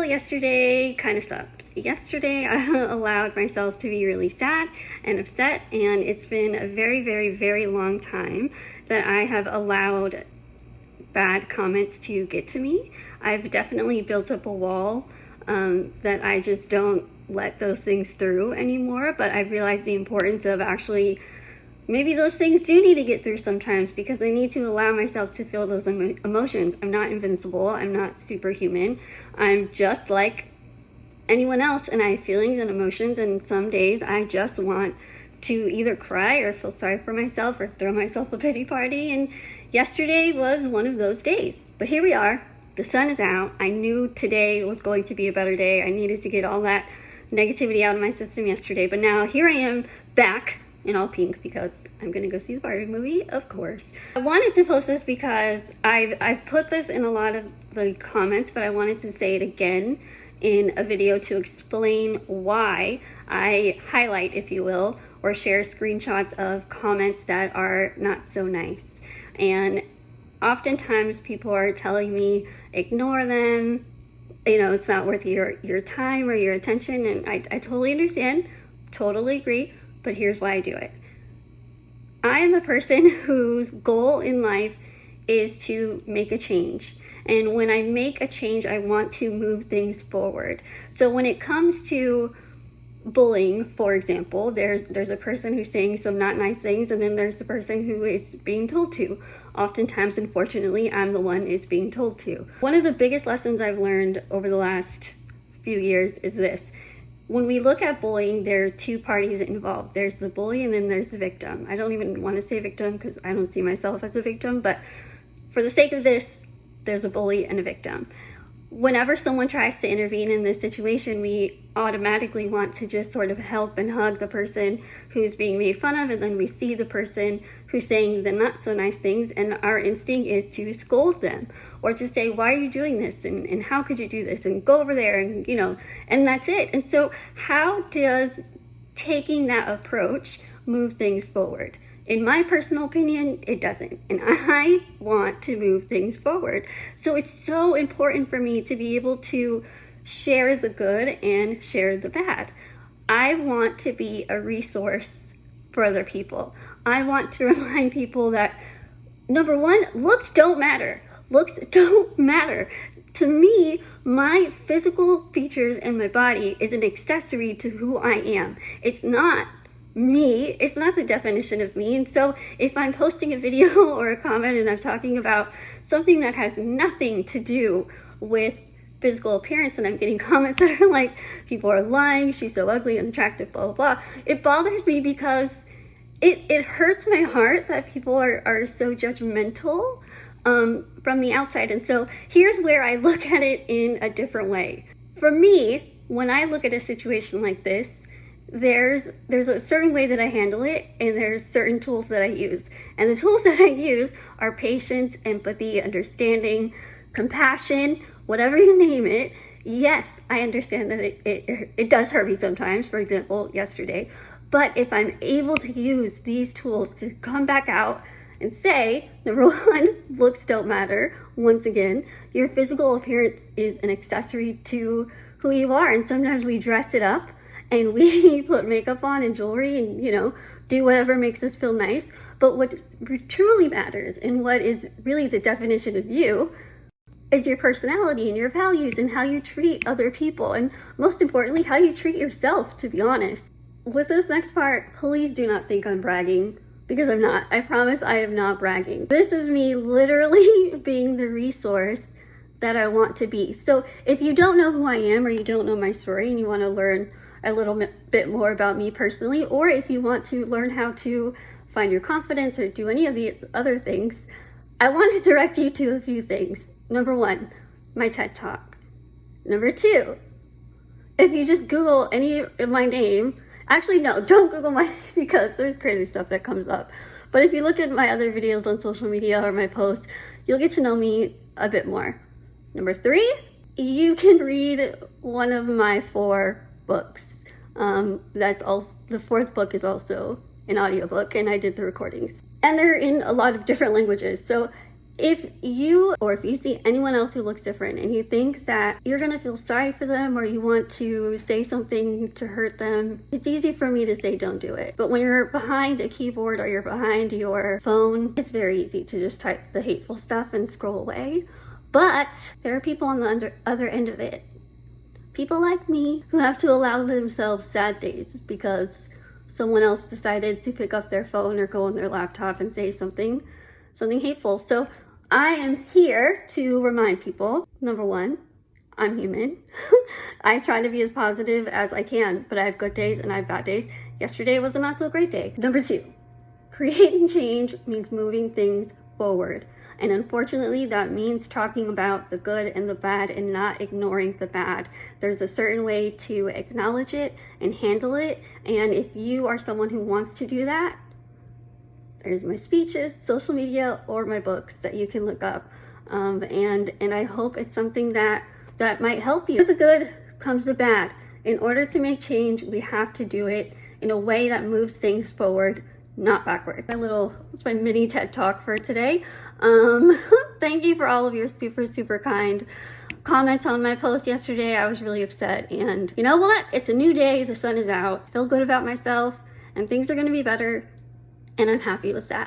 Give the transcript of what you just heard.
yesterday kind of sucked. Yesterday, I allowed myself to be really sad and upset, and it's been a very, very, very long time that I have allowed bad comments to get to me. I've definitely built up a wall that I just don't let those things through anymore, but I've realized the importance of actually maybe those things do need to get through sometimes, because I need to allow myself to feel those emotions. I'm not invincible. I'm not superhuman. I'm just like anyone else, and I have feelings and emotions, and some days I just want to either cry or feel sorry for myself or throw myself a pity party, and yesterday was one of those days. But here we are. The sun is out. I knew today was going to be a better day. I needed to get all that negativity out of my system yesterday, but now here I am back in all pink because I'm gonna go see the Barbie movie, of course. I wanted to post this because I've put this in a lot of the comments, but I wanted to say it again in a video to explain why I highlight, if you will, or share screenshots of comments that are not so nice. And oftentimes people are telling me, ignore them, you know, it's not worth your time or your attention, and I totally understand, totally agree. But here's why I do it. I am a person whose goal in life is to make a change. And when I make a change, I want to move things forward. So when it comes to bullying, for example, there's a person who's saying some not nice things, and then there's the person who it's being told to. Oftentimes, unfortunately, I'm the one it's being told to. One of the biggest lessons I've learned over the last few years is this. When we look at bullying, there are two parties involved. There's the bully and then there's the victim. I don't even want to say victim because I don't see myself as a victim, but for the sake of this, there's a bully and a victim. Whenever someone tries to intervene in this situation, we automatically want to just sort of help and hug the person who's being made fun of, and then we see the person who's saying the not so nice things, and our instinct is to scold them or to say, why are you doing this, and how could you do this, and go over there, and you know, and that's it. And so how does taking that approach move things forward? In my personal opinion, it doesn't. And I want to move things forward. So it's so important for me to be able to share the good and share the bad. I want to be a resource for other people. I want to remind people that, number one, looks don't matter. Looks don't matter. To me, my physical features and my body is an accessory to who I am. It's not me, it's not the definition of me. And so if I'm posting a video or a comment and I'm talking about something that has nothing to do with physical appearance, and I'm getting comments that are like, people are lying, she's so ugly and attractive, blah, blah, blah, it bothers me because it hurts my heart that people are so judgmental from the outside. And so here's where I look at it in a different way. For me, when I look at a situation like this, there's a certain way that I handle it, and there's certain tools that I use. And the tools that I use are patience, empathy, understanding, compassion, whatever you name it. Yes, I understand that it does hurt me sometimes, for example, yesterday. But if I'm able to use these tools to come back out and say, number one, looks don't matter. Once again, your physical appearance is an accessory to who you are. And sometimes we dress it up and we put makeup on and jewelry and, you know, do whatever makes us feel nice. But what truly matters, and what is really the definition of you, is your personality and your values and how you treat other people. And most importantly, how you treat yourself, to be honest. With this next part, please do not think I'm bragging, because I'm not. I promise I am not bragging. This is me literally being the resource that I want to be. So if you don't know who I am, or you don't know my story and you want to learn a little bit more about me personally, or if you want to learn how to find your confidence or do any of these other things, I want to direct you to a few things. Number one, my TED Talk. Number two, if you just Google any of my name, actually no, don't Google my name because there's crazy stuff that comes up. But if you look at my other videos on social media or my posts, you'll get to know me a bit more. Number three, you can read one of my 4 books. That's also, the 4th book is also an audiobook, and I did the recordings. And they're in a lot of different languages. So If you see anyone else who looks different and you think that you're gonna feel sorry for them or you want to say something to hurt them, it's easy for me to say don't do it. But when you're behind a keyboard or you're behind your phone, it's very easy to just type the hateful stuff and scroll away. But there are people on the other end of it. People like me who have to allow themselves sad days because someone else decided to pick up their phone or go on their laptop and say something hateful. So I am here to remind people, number one, I'm human. I try to be as positive as I can, but I have good days and I have bad days. Yesterday was a not so great day. Number two, creating change means moving things forward. And unfortunately, that means talking about the good and the bad and not ignoring the bad. There's a certain way to acknowledge it and handle it. And if you are someone who wants to do that, there's my speeches, social media, or my books that you can look up. And I hope it's something that might help you. With the good comes the bad. In order to make change, we have to do it in a way that moves things forward, not backwards. It's my mini TED Talk for today. Thank you for all of your super, super kind comments on my post yesterday. I was really upset, and you know what? It's a new day, the sun is out. I feel good about myself, and things are gonna be better, and I'm happy with that.